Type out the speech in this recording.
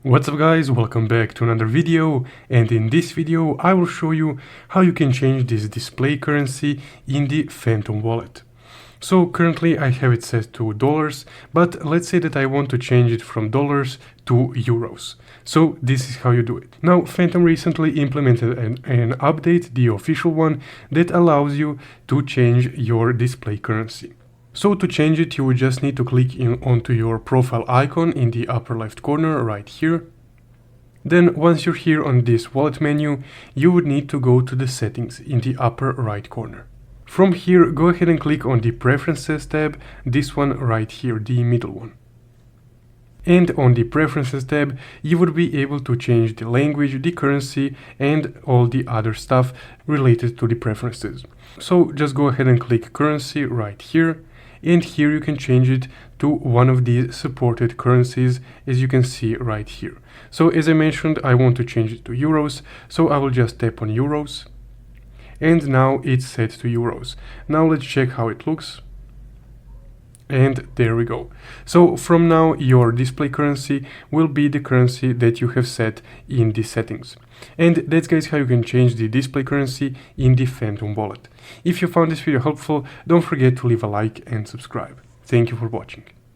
What's up guys, welcome back to another video, and in this video I will show you how you can change this display currency in the Phantom wallet. So currently I have it set to dollars, but let's say that I want to change it from dollars to euros. So this is how you do it. Now Phantom recently implemented an update, the official one, that allows you to change your display currency. So to change it, you would just need to click onto your profile icon in the upper left corner right here. Then once you're here on this wallet menu, you would need to go to the settings in the upper right corner. From here, go ahead and click on the Preferences tab, this one right here, the middle one. And on the Preferences tab, you would be able to change the language, the currency, and all the other stuff related to the preferences. So just go ahead and click Currency right here. And here you can change it to one of these supported currencies, as you can see right here. So as I mentioned, I want to change it to euros, so I will just tap on euros. And now it's set to euros. Now let's check how it looks. And there we go. So from now your display currency will be the currency that you have set in the settings. And that's guys how you can change the display currency in the Phantom wallet. If you found this video helpful, don't forget to leave a like and subscribe. Thank you for watching.